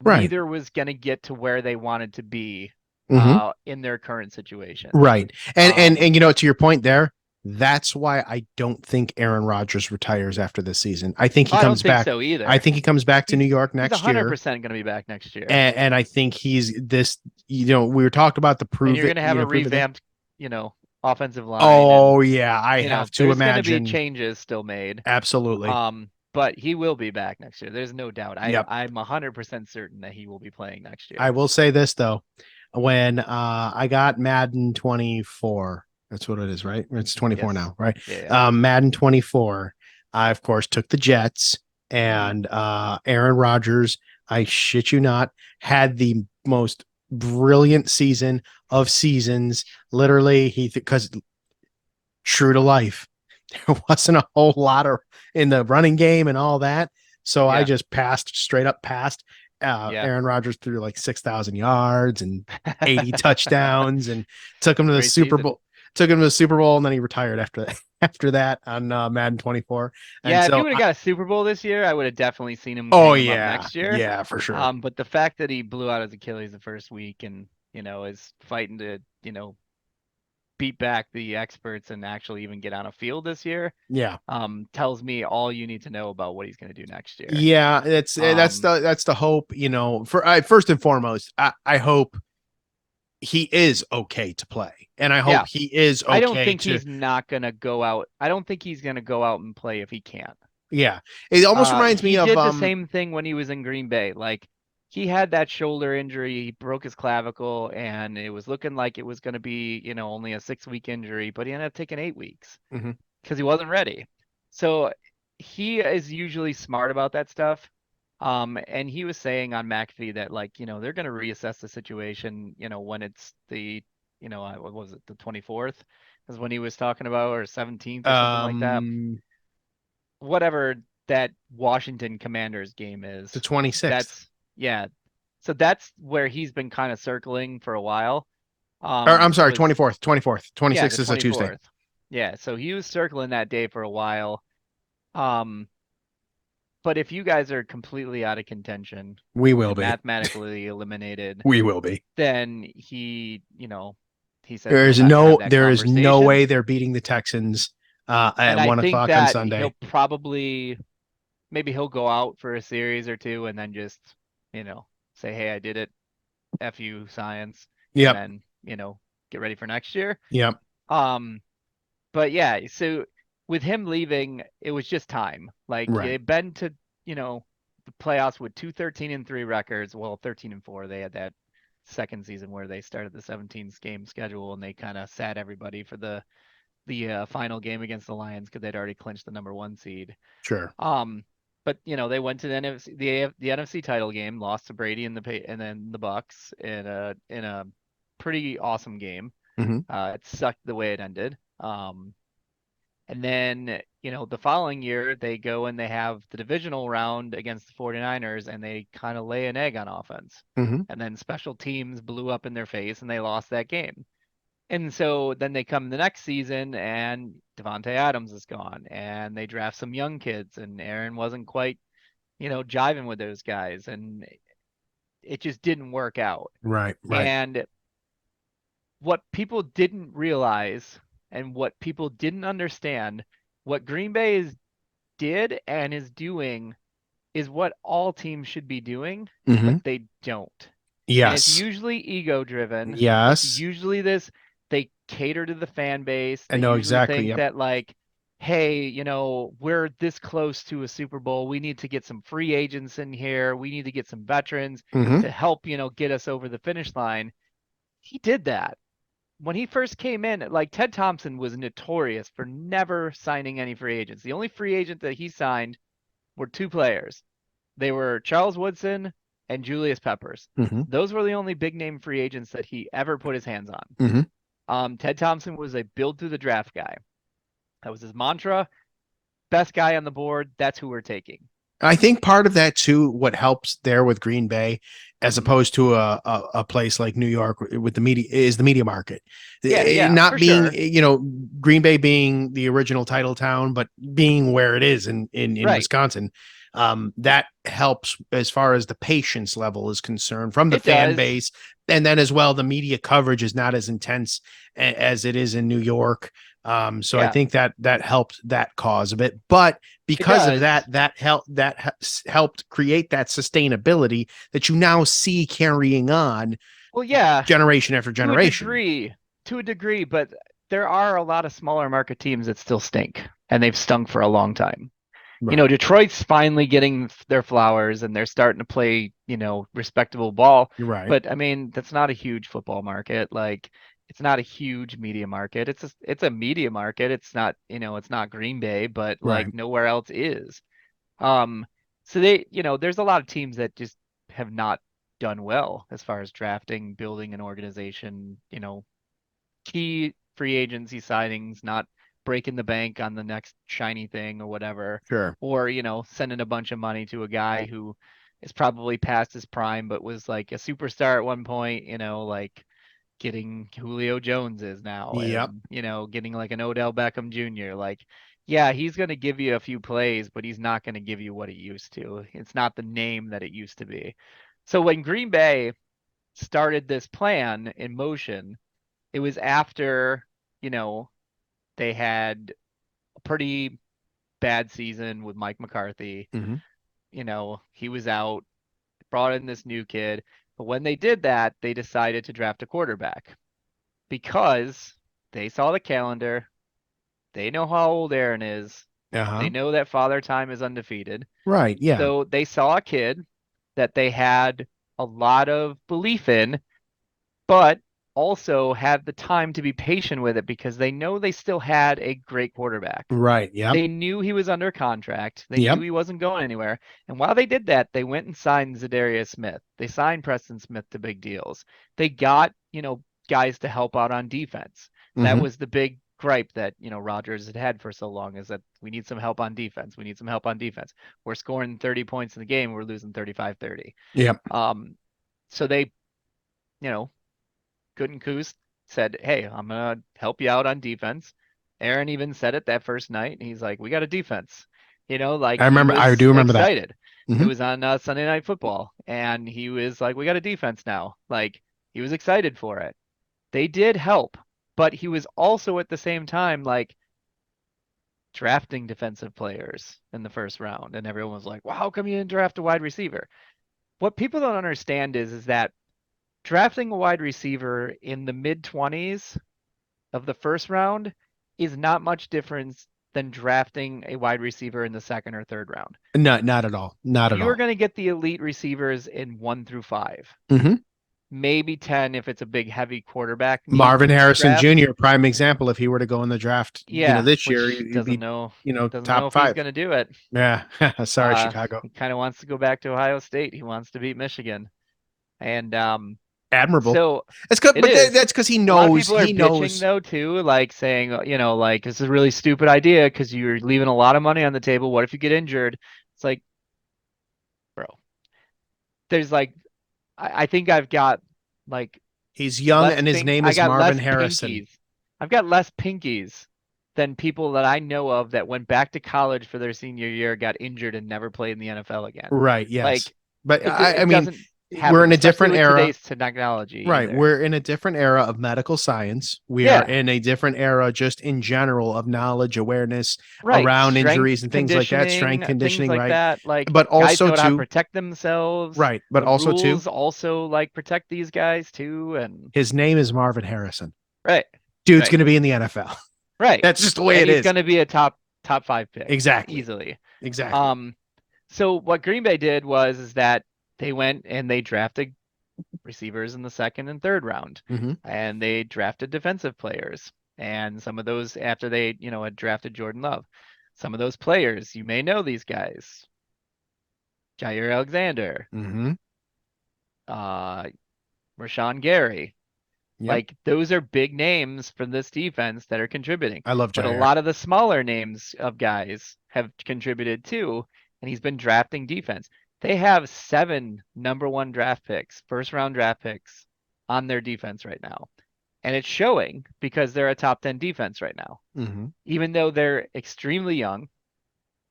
Right. neither was going to get to where they wanted to be, Hmm. in their current situations. Right. And Um, to your point there, that's why I don't think Aaron Rodgers retires after this season. I think he I don't comes think back. so I either. think he comes back to New York He's next year. 100% going to be back next year. And I think he's this, we were talking about the And prove you're it, going to have a prove it. revamped, offensive line, and Oh yeah, I have to there's going to be imagine. changes still made. Absolutely. But he will be back next year. There's no doubt. Yep. I'm 100% certain that he will be playing next year. I will say this though. When I got Madden 24, that's what it is, right? It's 24 Yes. now, right? Yeah. Madden 24, I of course took the Jets and Aaron Rodgers, I shit you not, had the most brilliant season of seasons. Literally, because true to life, there wasn't a whole lot of in the running game and all that. So I Yeah. just straight up passed. Yeah. Aaron Rodgers threw like 6,000 yards and 80 touchdowns and took him to the Great Super season. Bowl. Took him to the Super Bowl and then he retired after that. After that on Madden 24. And Yeah, if he so, would have got a Super Bowl this year, I would have definitely seen him oh hang him up yeah, next year. yeah, for sure. But the fact that he blew out his Achilles the first week and, is fighting to, beat back the experts and actually even get on a field this year, Yeah, tells me all you need to know about what he's going to do next year. yeah. That's Um, the hope. For first and foremost, I hope he is okay to play, and I hope Yeah. he is okay I don't think to. he's not going to go out. I don't think he's going to go out and play if he can't. Yeah, it almost reminds me He of did the same thing when he was in Green Bay. Like, he had that shoulder injury, he broke his clavicle, and it was looking like it was going to be, only a 6-week injury, but he ended up taking 8 weeks Mhm. because he wasn't ready. So he is usually smart about that stuff. And he was saying on McAfee that, like, they're going to reassess the situation, when it's the, what was it, the 24th is when he was talking about, or 17th or something like that. Whatever that Washington Commanders game is. The 26th. Yeah. So that's where he's been kind of circling for a while. Or I'm sorry, Was 24th. 24th. Yeah, 26th the is a Tuesday. 24th. Yeah, so he was circling that day for a while. But if you guys are completely out of contention, We will and be. mathematically eliminated, We will be. then he said he'll have to have that There is no conversation. way they're beating the Texans And at I 1 think o'clock on that Sunday. he'll probably maybe he'll go out for a series or two and then just say, hey, I did it, F you science, and Yep. then, get ready for next year. Yep. Um, but yeah, so with him leaving, it was just time. Like Right. they'd been to, the playoffs with 2-13-3 records. Well, 13-4. They had that second season where they started the 17 game schedule and they kind of sat everybody for the final game against the Lions because they'd already clinched the number 1 seed. Sure. But they went to the NFC, the NFC title game, lost to Brady and then the Bucks in a pretty awesome game. Hmm. It sucked the way it ended. And then, the following year they go and they have the divisional round against the 49ers and they kind of lay an egg on offense. Hmm. And then special teams blew up in their face and they lost that game. And so then they come the next season and Devontae Adams is gone and they draft some young kids and Aaron wasn't quite, jiving with those guys and it just didn't work out. Right. Right. And what people didn't realize and what people didn't understand, what Green Bay did and is doing is what all teams should be doing, but Hmm. they don't. And it's Yes. usually ego driven. It's Yes. usually this, they cater to the fan base. I They know usually exactly. think Yep. that like, hey, we're this close to a Super Bowl. We need to get some free agents in here. We need to get some veterans Hmm. to help, get us over the finish line. He did that. When he first came in, like Ted Thompson was notorious for never signing any free agents. The only free agent that he signed were 2 players. They were Charles Woodson and Julius Peppers. Hmm. Those were the only big name free agents that he ever put his hands on. Hmm. Ted Thompson was a build through the draft guy. That was his mantra. Best guy on the board. That's who we're taking. I think part of that too, what helps there with Green Bay, as Mhm. opposed to a place like New York with the media, is the media market. Yeah, Not for being, sure. Green Bay being the original title town, but being where it is in Right. Wisconsin, that helps as far as the patience level is concerned from the It fan does. base, and then as well the media coverage is not as intense as it is in New York. So I Yeah, think that helped that cause a bit, but it because of does. helped create that sustainability that you now see carrying on Well, yeah, generation after to a generation. degree, but there are a lot of smaller market teams that still stink, and they've stunk for a long time. Right. Detroit's finally getting their flowers and they're starting to play, respectable ball. You're right. But I mean, that's not a huge football market. Like, it's not a huge media market. It's a media market. It's not, it's not Green Bay, but Right. like nowhere else is. Um, so they, there's a lot of teams that just have not done well as far as drafting, building an organization, key free agency signings, not breaking the bank on the next shiny thing or whatever, Sure. or, sending a bunch of money to a guy who is probably past his prime but was like a superstar at one point, like getting Julio Jones is now Yep. and, getting like an Odell Beckham Jr. Like, yeah, he's going to give you a few plays, but he's not going to give you what he used to. It's not the name that it used to be. So when Green Bay started this plan in motion, it was after, you know, they had a pretty bad season with Mike McCarthy. Hmm. He was out, brought in this new kid. But when they did that, they decided to draft a quarterback because they saw the calendar. They know how old Aaron is. They Uh-huh. know that Father Time is undefeated. Right. Yeah. So they saw a kid that they had a lot of belief in, but also had the time to be patient with it because they know they still had a great quarterback. Right. Yep. They knew he was under contract. They knew Yep. he wasn't going anywhere. And while they did that, they went and signed Zadarius Smith. They signed Preston Smith to big deals. They got, guys to help out on defense. That Hmm. was the big gripe that, Rodgers had had for so long is that we need some help on defense. We need some help on defense. We're scoring 30 points in the game. We're losing 35-30. Yep. So they, you know, Gutekunst said, "Hey, I'm gonna help you out on defense." Aaron even said it that first night. He's like, "We got a defense." Like he I was do remember that. excited. It Hmm. was on Sunday Night Football, and he was like, "We got a defense now." Like he was excited for it. They did help, but he was also at the same time like drafting defensive players in the first round, and everyone was like, "Well, how come you didn't draft a wide receiver?" what people don't understand is that drafting a wide receiver in the mid-20s of the first round is not much difference than drafting a wide receiver in the second or third round. No, not at all. Not at You are all. going to get the elite receivers in 1 through 5. Mm-hmm. Maybe 10 if it's a big, heavy quarterback. Marvin Harrison draft. Jr., prime example. If he were to go in the draft, Yeah, this year, which he'd doesn't be, know top if he's 5. going to do it. Yeah. Sorry, Chicago. He kind of wants to go back to Ohio State. He wants to beat Michigan. And Admirable. so It's good, it but is. that's because he A lot of knows. people are He bitching knows. though too, like saying, like this is a really stupid idea because you're leaving a lot of money on the table. What if you get injured? It's like, bro, there's like, I think I've got like He's young, and his name I is got Marvin less Harrison. pinkies. I've got less pinkies than people that I know of that went back to college for their senior year, got injured, and never played in the NFL again. Right. Yes. Like, but it I mean, doesn't happen, we're in a especially different with era. today's technology. Right. Either. We're in a different era of medical science. We Yeah. are in a different era just in general of knowledge, awareness Right. around Strength injuries and things like that, strength conditioning, things like right? that. Like, But guys also know how to too, protect themselves. right. But The also too, rules also like protect these guys too. And his name is Marvin Harrison. right. Dude's Right. going to be in the NFL. Right. That's just the way And it he's is. going to be a top 5 pick. Exactly. Easily. Exactly. So what Green Bay did is that they went and they drafted receivers in the second and third round, Mm-hmm. and they drafted defensive players. And some of those, after they, had drafted Jordan Love, some of those players, you may know these guys: Jair Alexander, Mm-hmm. Rashawn Gary. Yep. Like, those are big names from this defense that are contributing. I love But a Jair. lot of the smaller names of guys have contributed too, and he's been drafting defense. They have 7 number 1 draft picks, first round draft picks on their defense right now. And it's showing because they're a top 10 defense right now. Mm-hmm. Even though they're extremely young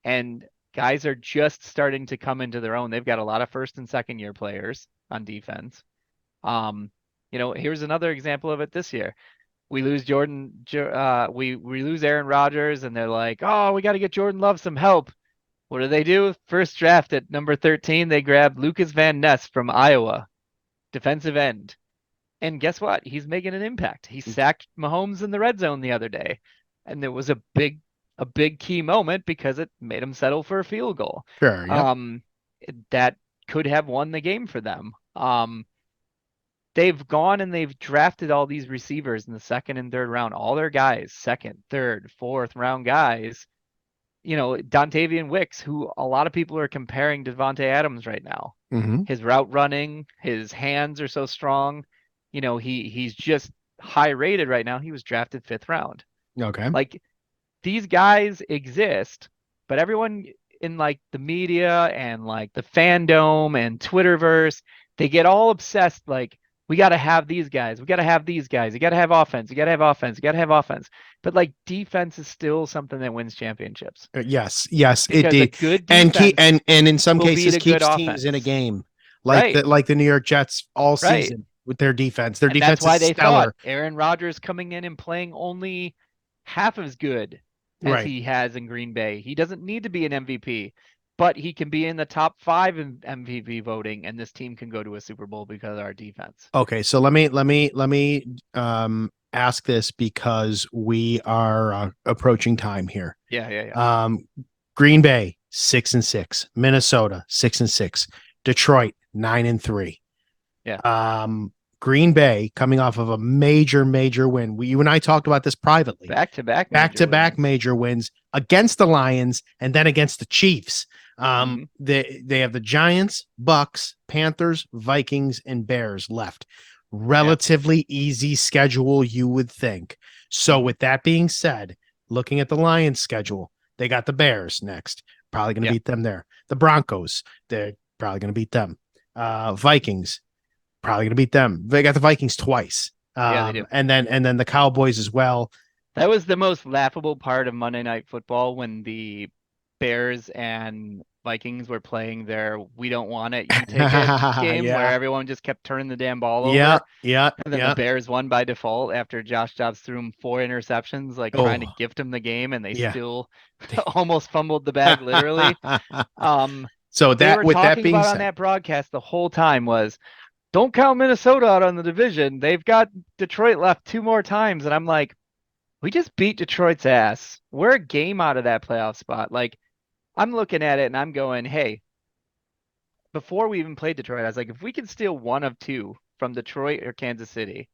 and guys are just starting to come into their own. They've got a lot of first and second year players on defense. Here's another example of it this year. We lose we lose Aaron Rodgers, and they're like, oh, we got to get Jordan Love some help. What do? First draft at number 13, they grabbed Lucas Van Ness from Iowa, defensive end. And guess what? He's making an impact. He sacked Mahomes in the red zone the other day. And there was a big key moment because it made him settle for a field goal. Sure. Yep. That could have won the game for them. They've gone and they've drafted all these receivers in the second and third round, all their guys, second, third, fourth round guys. Dontavian Wicks, who a lot of people are comparing to Devontae Adams right now. Mm-hmm. His route running, his hands are so strong. He's just high rated right now. He was drafted 5th round. Okay. Like, these guys exist, but everyone in like the media and like the fandom and Twitterverse, they get all obsessed. Like, we got to have these guys. We got to have these guys. You got to have offense. You got to have offense. You got to have offense. But like, defense is still something that wins championships. Yes, because it did. Good And defense and in some will cases beat a keeps good teams in a offense. game, like Right. the New York Jets all Right. season with their defense. Their And defense that's why is they stellar. thought Aaron Rodgers coming in and playing only half as good as Right. he has in Green Bay. He doesn't need to be an MVP, but he can be in the top 5 in MVP voting, and this team can go to a Super Bowl because of our defense. Okay, so let me ask this because we are approaching time here. Yeah. Green Bay 6-6, Minnesota 6-6, Detroit 9-3. Yeah. Green Bay coming off of a major win. You and I talked about this privately. Back-to-back major wins against the Lions and then against the Chiefs. They have the Giants, Bucks, Panthers, Vikings, and Bears left. Relatively easy schedule, you would think. So with that being said, looking at the Lions schedule, they got the Bears next. Probably going to beat them there. The Broncos, they're probably going to beat them. Vikings, probably going to beat them. They got the Vikings twice. They do. And then the Cowboys as well. That was the most laughable part of Monday Night Football when the Bears and Vikings were playing their "we don't want it, you take it" game, where everyone just kept turning the damn ball over. Yeah. And then the Bears won by default after Josh Dobbs threw him 4 interceptions, like trying to gift him the game, and they still almost fumbled the bag, literally. So that, with that being said, on that broadcast the whole time was, don't count Minnesota out on the division. They've got Detroit left 2 more times. And I'm like, we just beat Detroit's ass. We're a game out of that playoff spot. Like, I'm looking at it and I'm going, hey, before we even played Detroit, I was like, if we can steal 1 of 2 from Detroit or Kansas City,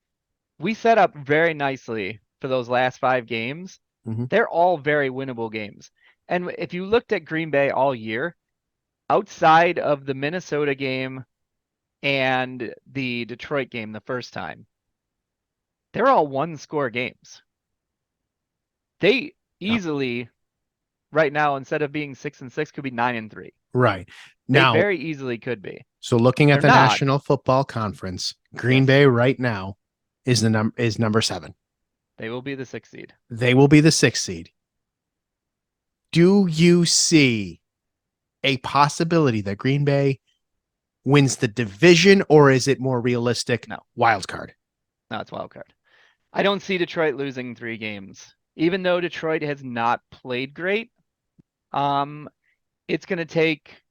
we set up very nicely for those last 5 games. Mhm. They're all very winnable games. And if you looked at Green Bay all year, outside of the Minnesota game and the Detroit game the first time, they're all 1-score games. They easily, right now, instead of being 6-6, could be 9-3. right They now, very easily could be. so looking at They're the not. National Football Conference, Green Yes. Bay right now is number 7. They will be the 6th seed. They will be the 6th seed. Do you see a possibility that Green Bay wins the division, or is it more realistic? No. Wild card. No, it's wild card. I don't see Detroit losing 3 games. Even though Detroit has not played great, it's going to take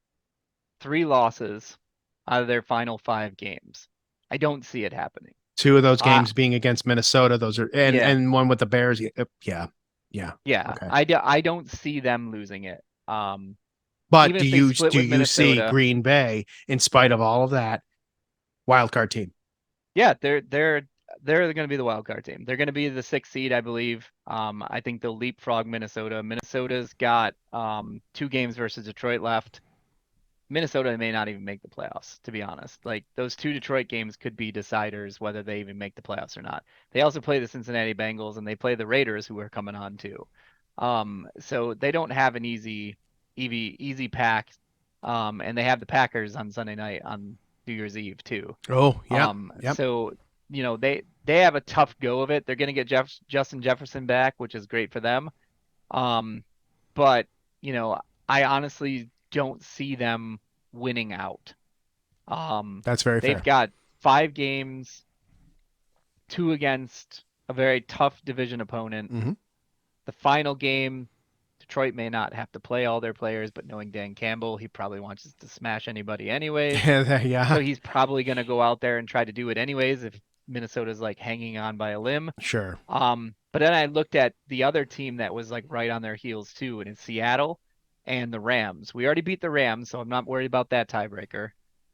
3 losses out of their final 5 games. I don't see it happening. 2 of those games being against Minnesota. Those are and one with the Bears. Yeah. Okay. I don't see them losing it. But even do if they you split with see Minnesota- Green Bay, in spite of all of that, wild card team? Yeah, they're going to be the wild card team. They're going to be the 6th seed, I believe. I think they'll leapfrog Minnesota. Minnesota's got 2 games versus Detroit left. Minnesota may not even make the playoffs, to be honest. Like, those 2 Detroit games could be deciders whether they even make the playoffs or not. They also play the Cincinnati Bengals and they play the Raiders, who are coming on too. So they don't have an easy pack. And they have the Packers on Sunday night on New Year's Eve too. Oh, yeah. Yep. So, they have a tough go of it. They're going to get Justin Jefferson back, which is great for them. But, I honestly don't see them winning out. That's very fair. They've got 5 games, 2 against a very tough division opponent. Mhm. The final game, Detroit may not have to play all their players, but knowing Dan Campbell, he probably wants us to smash anybody anyways. Yeah. So he's probably going to go out there and try to do it anyways if Minnesota's like hanging on by a limb. Sure. But then I looked at the other team that was like right on their heels too, and it's Seattle and the Rams. We already beat the Rams, so I'm not worried about that tiebreaker.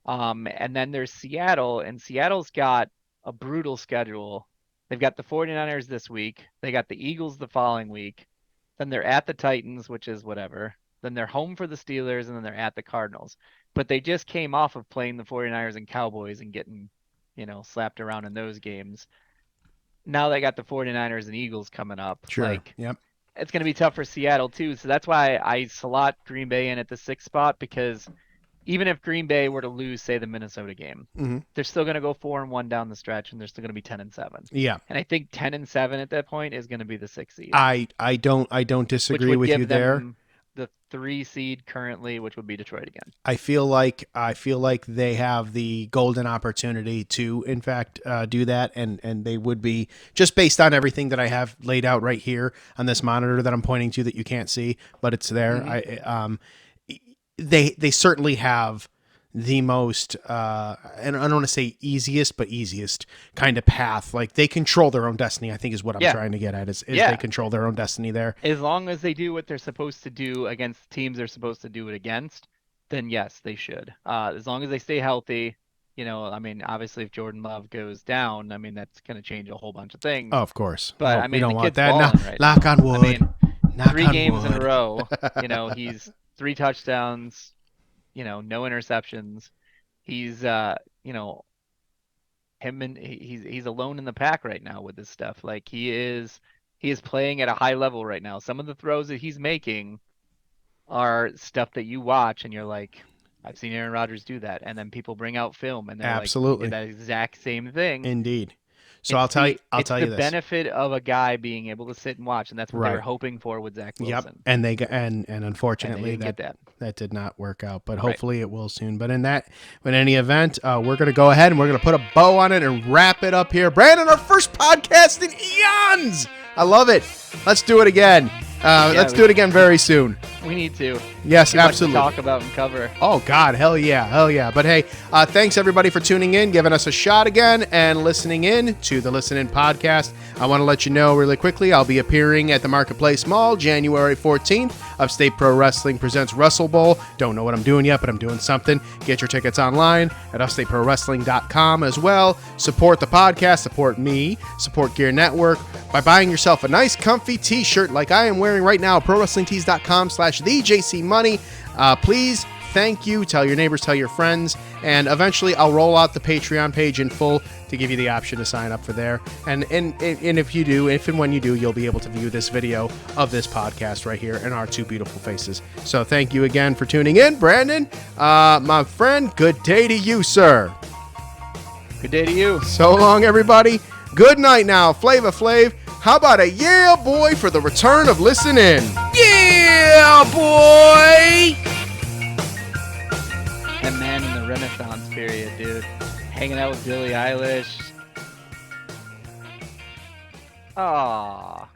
And then there's Seattle, and Seattle's got a brutal schedule. They've got the 49ers this week. They got the Eagles the following week. Then they're at the Titans, which is whatever. Then they're home for the Steelers, and then they're at the Cardinals. But they just came off of playing the 49ers and Cowboys and getting, slapped around in those games. Now they got the 49ers and Eagles coming up. Sure. Yep. It's going to be tough for Seattle too. So that's why I slot Green Bay in at the 6th spot, because even if Green Bay were to lose, say, the Minnesota game, Mhm. they're still going to go 4-1 down the stretch, and they're still going to be 10-7. Yeah. And I think 10-7 at that point is going to be the 6th seed. I don't disagree with you there. The 3 seed currently, which would be Detroit again. I feel like they have the golden opportunity to, in fact, do that, and they would be, just based on everything that I have laid out right here on this monitor that I'm pointing to that you can't see, but it's there. Mm-hmm. They certainly have the most, and I don't want to say easiest, but easiest kind of path. Like, they control their own destiny, I think is what I'm trying to get at, is they control their own destiny there. As long as they do what they're supposed to do against teams they're supposed to do it against, then yes, they should. As long as they stay healthy, obviously if Jordan Love goes down, that's going to change a whole bunch of things. Oh, of course. But we don't the want kid's that. balling right Knock now. on wood. Knock 3 on games in a wood. row. He's 3 touchdowns, no interceptions. He's he's alone in the pack right now with this stuff. Like, he is playing at a high level right now. Some of the throws that he's making are stuff that you watch and you're like, I've seen Aaron Rodgers do that. And then people bring out film and they're Absolutely. like, that exact same thing. Indeed. So I'll tell you this. It's the benefit of a guy being able to sit and watch, and that's what they were hoping for with Zach Wilson. Yep. And unfortunately that did not work out, but hopefully it will soon. But in any event, we're going to go ahead and we're going to put a bow on it and wrap it up here. Brandon, our first podcast in eons. I love it. Let's do it again. Let's do it again very soon. We need to. Yes, Too much to absolutely. talk about and cover. Oh, God, hell yeah. But hey, thanks everybody for tuning in, giving us a shot again, and listening in to the Listen In podcast. I want to let you know really quickly, I'll be appearing at the Marketplace Mall January 14th. Upstate Pro Wrestling presents Wrestle Bowl. Don't know what I'm doing yet, but I'm doing something. Get your tickets online at upstateprowrestling.com as well. Support the podcast, support me, support Gear Network by buying yourself a nice comfy t-shirt like I am wearing right now, prowrestlingtees.com/thejcmoney. Please, thank you. Tell your neighbors, tell your friends, and eventually I'll roll out the Patreon page in full to give you the option to sign up for there. And if you do, if and when you do, you'll be able to view this video of this podcast right here and our two beautiful faces. So thank you again for tuning in, Brandon. My friend, good day to you, sir. Good day to you. So long, everybody. Good night now, Flava Flav. How about a yeah, boy, for the return of Listen In? Yeah, boy! That man in the Renaissance period, dude. Hanging out with Billie Eilish. Aww.